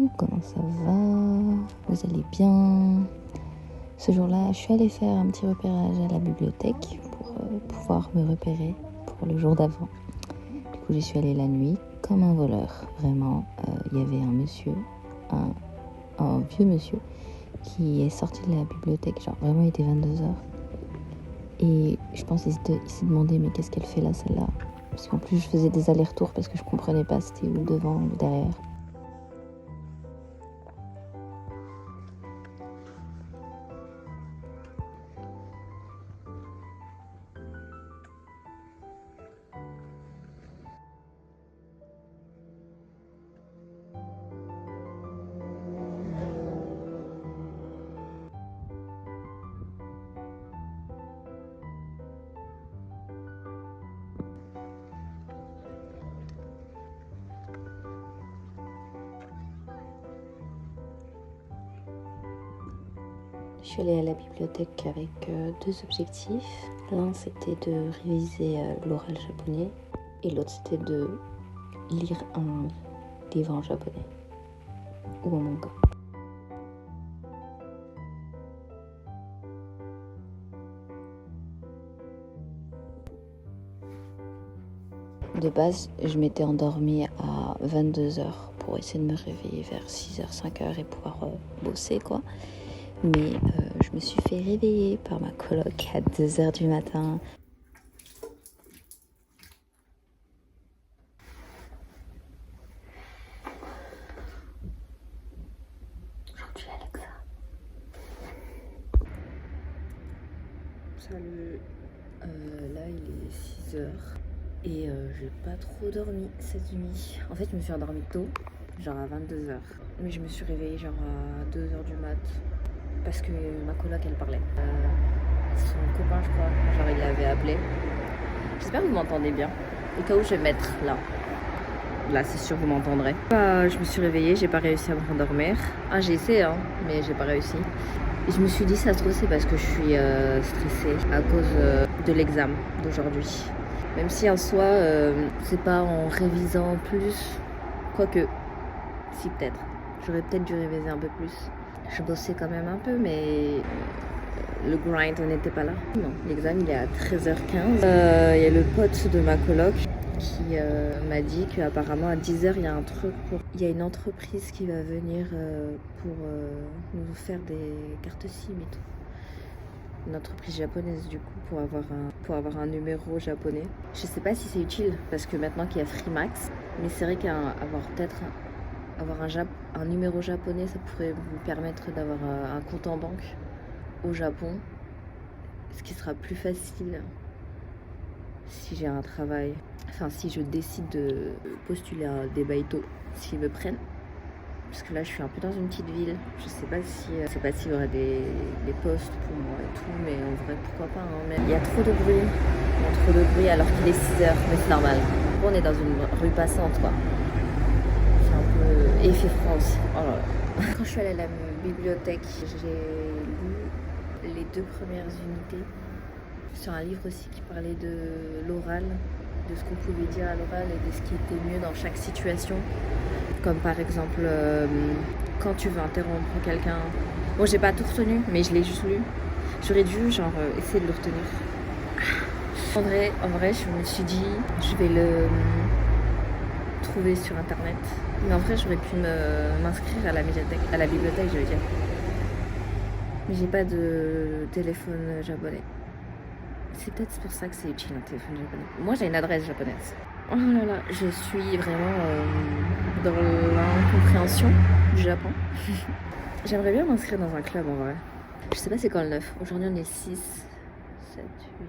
Coucou, comment ça va? Vous allez bien? Ce jour-là, je suis allée faire un petit repérage à la bibliothèque pour pouvoir me repérer pour le jour d'avant. Du coup, j'y suis allée la nuit comme un voleur. Vraiment, il y avait un monsieur, un vieux monsieur qui est sorti de la bibliothèque. Genre, vraiment, il était 22h. Et je pense qu'il s'est demandé, mais qu'est-ce qu'elle fait là, celle-là? Parce qu'en plus, je faisais des allers-retours parce que je comprenais pas c'était où devant ou derrière. Je suis allée à la bibliothèque avec deux objectifs. L'un, c'était de réviser l'oral japonais et l'autre, c'était de lire un livre en japonais ou en manga. De base, je m'étais endormie à 22h pour essayer de me réveiller vers 6h, 5h et pouvoir bosser quoi. Mais je me suis fait réveiller par ma coloc à 2h du matin. Aujourd'hui, Alexa. Salut. Là, il est 6h et j'ai pas trop dormi cette nuit. En fait, je me suis endormie tôt, genre à 22h. Mais je me suis réveillée genre à 2h du mat parce que ma coloc, elle parlait. Son copain, je crois, genre il l'avait appelé. J'espère que vous m'entendez bien. Au cas où je vais mettre là. Là, c'est sûr que vous m'entendrez. Je me suis réveillée, j'ai pas réussi à me rendormir. Ah, j'ai essayé, hein, mais j'ai pas réussi. Et je me suis dit, ça se trouve, c'est parce que je suis stressée à cause de l'examen d'aujourd'hui. Même si en soi, c'est pas en révisant plus. Quoique, si peut-être. J'aurais peut-être dû réviser un peu plus. Je bossais quand même un peu, mais le grind n'était pas là. Non, l'examen il est à 13h15. Il y a le pote de ma coloc qui m'a dit qu'apparemment à 10h il y a un truc il y a une entreprise qui va venir pour nous faire des cartes SIM et tout. Une entreprise japonaise du coup pour avoir un numéro japonais. Je sais pas si c'est utile parce que maintenant qu'il y a Freemax, mais c'est vrai qu'avoir peut-être un numéro japonais, ça pourrait vous permettre d'avoir un compte en banque au Japon, ce qui sera plus facile si j'ai un travail, enfin si je décide de postuler à des baito, s'ils me prennent, parce que là je suis un peu dans une petite ville, je sais pas s'il y aura des postes pour moi et tout, mais en vrai pourquoi pas, hein. Mais il y a trop de bruit, alors qu'il est 6h, mais c'est normal, on est dans une rue passante quoi, c'est un peu, et il fait froid aussi. Oh là là. Quand je suis allée à la bibliothèque, j'ai lu les 2 premières unités sur un livre aussi qui parlait de l'oral, de ce qu'on pouvait dire à l'oral et de ce qui était mieux dans chaque situation. Comme par exemple, quand tu veux interrompre quelqu'un. Bon, j'ai pas tout retenu, mais je l'ai juste lu. J'aurais dû essayer de le retenir. En vrai, je me suis dit, je vais le trouver sur internet. Mais en vrai, j'aurais pu m'inscrire à la bibliothèque, je veux dire. Mais j'ai pas de téléphone japonais. C'est peut-être pour ça que c'est utile un téléphone japonais. Moi j'ai une adresse japonaise. Oh là là, je suis vraiment dans l'incompréhension du Japon. J'aimerais bien m'inscrire dans un club en vrai. Je sais pas c'est quand le 9. Aujourd'hui on est 6, 7, 8.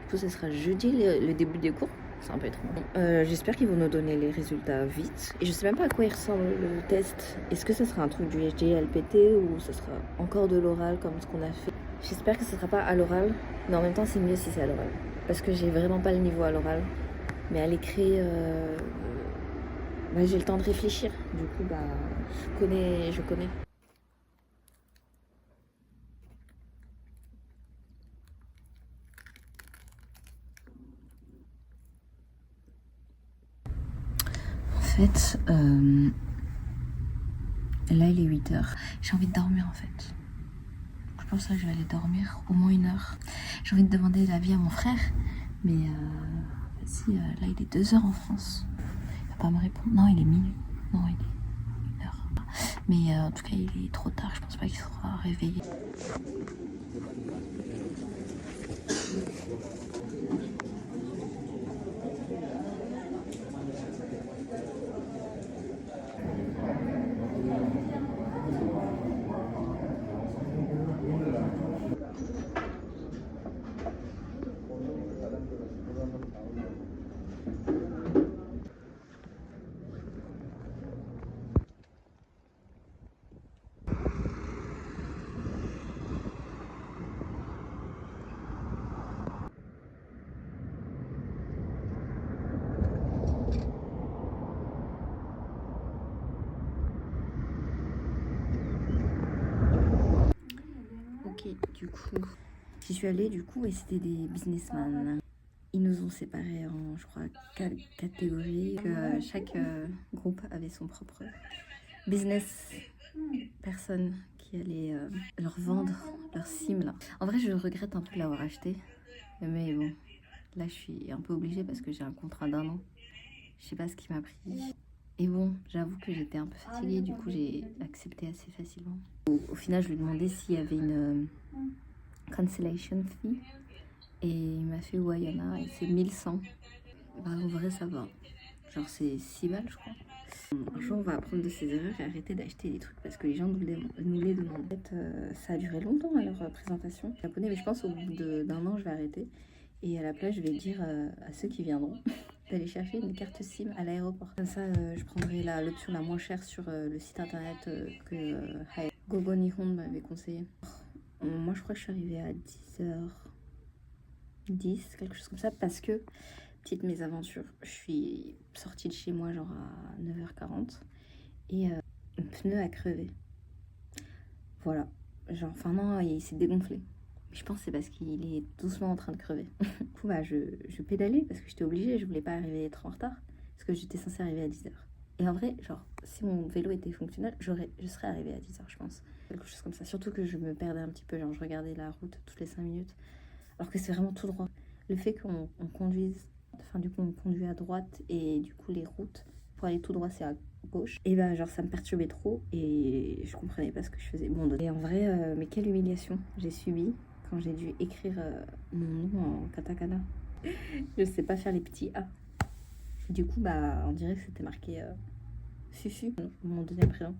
Je pense que ce sera jeudi le début des cours. C'est un peu étrange. J'espère qu'ils vont nous donner les résultats vite. Et je sais même pas à quoi il ressemble le test. Est-ce que ça sera un truc du SGLPT ou ça sera encore de l'oral comme ce qu'on a fait? J'espère que ce sera pas à l'oral, mais en même temps c'est mieux si c'est à l'oral. Parce que j'ai vraiment pas le niveau à l'oral. Mais à l'écrit, j'ai le temps de réfléchir. Du coup, je connais. En fait, Là, il est 8h. J'ai envie de dormir en fait. Je pense que je vais aller dormir au moins 1 heure. J'ai envie de demander l'avis à mon frère. Mais vas-y, là, il est 2h en France. Il va pas me répondre. Non, il est minuit. Non, il est 1h. Mais en tout cas, il est trop tard. Je pense pas qu'il sera réveillé. Ok, du coup, j'y suis allée du coup et c'était des businessmen. Ils nous ont séparés en, je crois, 4 catégories. Chaque groupe avait son propre business personne qui allait leur vendre leur sim là. En vrai, je regrette un peu de l'avoir acheté. Mais bon, là je suis un peu obligée parce que j'ai un contrat d'1 an. Je sais pas ce qui m'a pris. Et bon, j'avoue que j'étais un peu fatiguée, du coup j'ai accepté assez facilement. Au final, je lui ai demandé s'il y avait une cancellation fee. Et il m'a fait ouais, il y en a, et c'est 1100. Bah, en vrai, ça va. Genre, c'est 6 balles, je crois. Un jour, on va apprendre de ses erreurs et arrêter d'acheter des trucs parce que les gens nous les demandent. En fait, ça a duré longtemps à leur présentation japonais, mais je pense au bout d'1 an, je vais arrêter. Et à la place, je vais dire à ceux qui viendront d'aller chercher une carte SIM à l'aéroport. Comme ça, je prendrai l'option la moins chère sur le site internet que Gogo Nihon m'avait conseillé. Moi, je crois que je suis arrivée à 10h10, quelque chose comme ça, parce que, petite mésaventure, je suis sortie de chez moi genre à 9h40 et mon pneu a crevé. Voilà. Genre, enfin non, il s'est dégonflé. Je pense que c'est parce qu'il est doucement en train de crever. Du coup, bah, je pédalais parce que j'étais obligée, je voulais pas arriver trop en retard. Parce que j'étais censée arriver à 10h. Et en vrai, genre, si mon vélo était fonctionnel, je serais arrivée à 10h, je pense. Quelque chose comme ça. Surtout que je me perdais un petit peu, genre, je regardais la route toutes les 5 minutes. Alors que c'est vraiment tout droit. Le fait qu'on conduise, enfin, du coup, on conduit à droite et du coup, les routes pour aller tout droit, c'est à gauche. Et bah, genre, ça me perturbait trop et je comprenais pas ce que je faisais. Bon, et en vrai, mais quelle humiliation j'ai subi quand j'ai dû écrire mon nom en katakana. Je sais pas faire les petits A. Du coup, bah, on dirait que c'était marqué Fufu, mon deuxième prénom.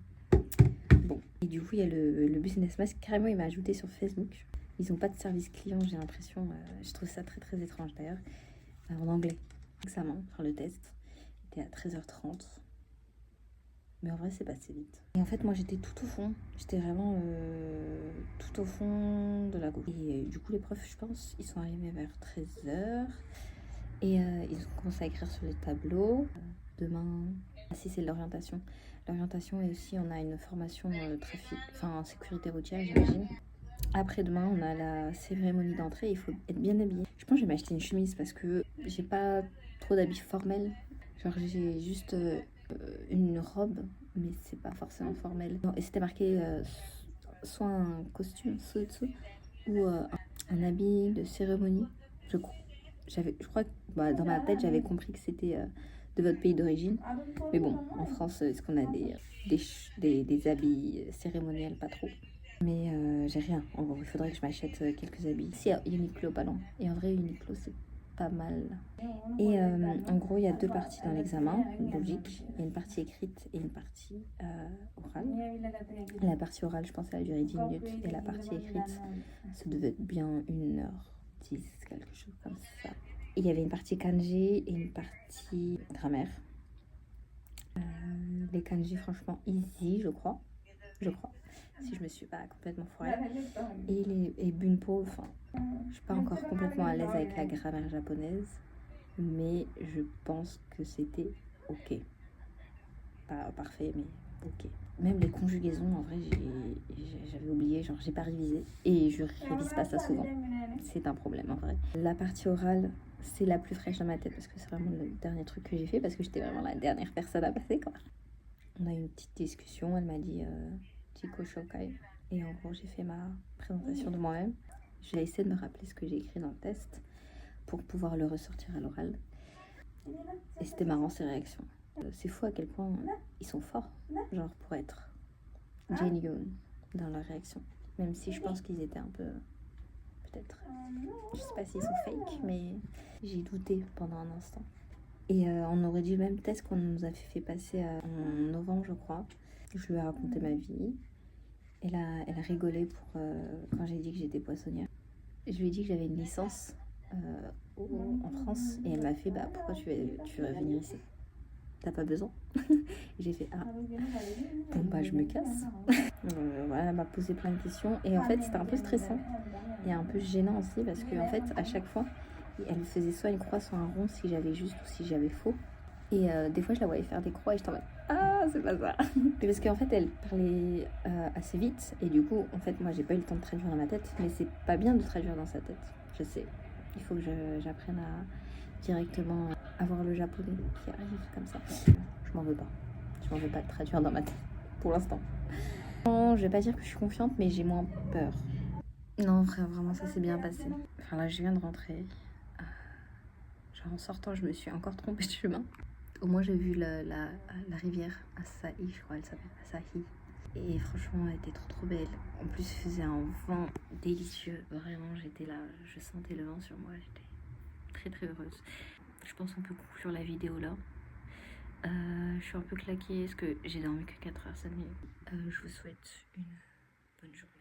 Bon, et du coup, il y a le business mask. Carrément, il m'a ajouté sur Facebook. Ils ont pas de service client, j'ai l'impression. Je trouve ça très très étrange d'ailleurs. En anglais. Examen, enfin le test, était à 13h30. Mais en vrai, c'est passé vite. Et en fait, moi, j'étais tout au fond. J'étais vraiment tout au fond de la gauche. Et du coup, les profs, je pense, ils sont arrivés vers 13h. Et ils ont commencé à écrire sur les tableaux. Demain, si c'est l'orientation. L'orientation, et aussi, on a une formation trafic, enfin, sécurité routière, j'imagine. Après-demain, on a la cérémonie d'entrée. Il faut être bien habillé. Je pense que je vais m'acheter une chemise parce que j'ai pas trop d'habits formels. Genre, j'ai juste une robe, mais c'est pas forcément formel. Non, et c'était marqué soit un costume ou un habit de cérémonie. Je crois que bah, dans ma tête, j'avais compris que c'était de votre pays d'origine. Mais bon, en France, est-ce qu'on a des habits cérémoniels? Pas trop. Mais j'ai rien. En gros, il faudrait que je m'achète quelques habits. Si, Uniqlo, pas loin. Et en vrai, Uniqlo, c'est pas mal. Et en gros, il y a 2 parties dans l'examen, logique. Il y a une partie écrite et une partie orale. La partie orale, je pense, elle a duré 10 minutes. Et la partie écrite, ça devait être bien 1h10, quelque chose comme ça. Et il y avait une partie kanji et une partie grammaire. Les kanji, franchement, easy, je crois. Si je me suis pas complètement foirée. Et bunpo, enfin, je suis pas encore complètement à l'aise avec la grammaire japonaise, mais je pense que c'était ok. Pas parfait, mais ok. Même les conjugaisons, en vrai, j'avais oublié, genre j'ai pas révisé. Et je révise pas ça souvent. C'est un problème en vrai. La partie orale, c'est la plus fraîche dans ma tête parce que c'est vraiment le dernier truc que j'ai fait parce que j'étais vraiment la dernière personne à passer, quoi. On a eu une petite discussion, elle m'a dit Chico Shokai. Et en gros, j'ai fait ma présentation de moi-même. J'ai essayé de me rappeler ce que j'ai écrit dans le test pour pouvoir le ressortir à l'oral. Et c'était marrant ces réactions. C'est fou à quel point ils sont forts, genre pour être genuine dans leur réaction. Même si je pense qu'ils étaient un peu, peut-être, je sais pas s'ils sont fake, mais j'ai douté pendant un instant. Et on aurait dû le même test qu'on nous a fait passer en novembre, je crois. Je lui ai raconté ma vie. Elle a rigolé quand j'ai dit que j'étais poissonnière. Je lui ai dit que j'avais une licence en France et elle m'a fait pourquoi tu veux venir ici? T'as pas besoin? J'ai fait je me casse. Voilà, elle m'a posé plein de questions et en fait c'était un peu stressant et un peu gênant aussi parce que en fait à chaque fois elle faisait soit une croix soit un rond si j'avais juste ou si j'avais faux. Et des fois je la voyais faire des croix et j'étais en mode c'est pas ça. Mais parce qu'en fait elle parlait assez vite et du coup en fait moi j'ai pas eu le temps de traduire dans ma tête, mais c'est pas bien de traduire dans sa tête, je sais. Il faut que j'apprenne à directement avoir le japonais qui arrive comme ça. Je m'en veux pas de traduire dans ma tête pour l'instant. Non, je vais pas dire que je suis confiante, mais j'ai moins peur. Non frère, vraiment ça s'est bien passé. Enfin là je viens de rentrer. Genre en sortant je me suis encore trompée de chemin. Au moins j'ai vu la rivière Asahi, je crois elle s'appelle Asahi. Et franchement elle était trop belle. En plus il faisait un vent délicieux. Vraiment j'étais là, je sentais le vent sur moi, j'étais très très heureuse. Je pense qu'on peut conclure la vidéo là. Je suis un peu claquée parce que j'ai dormi que 4 heures cette nuit. Je vous souhaite une bonne journée.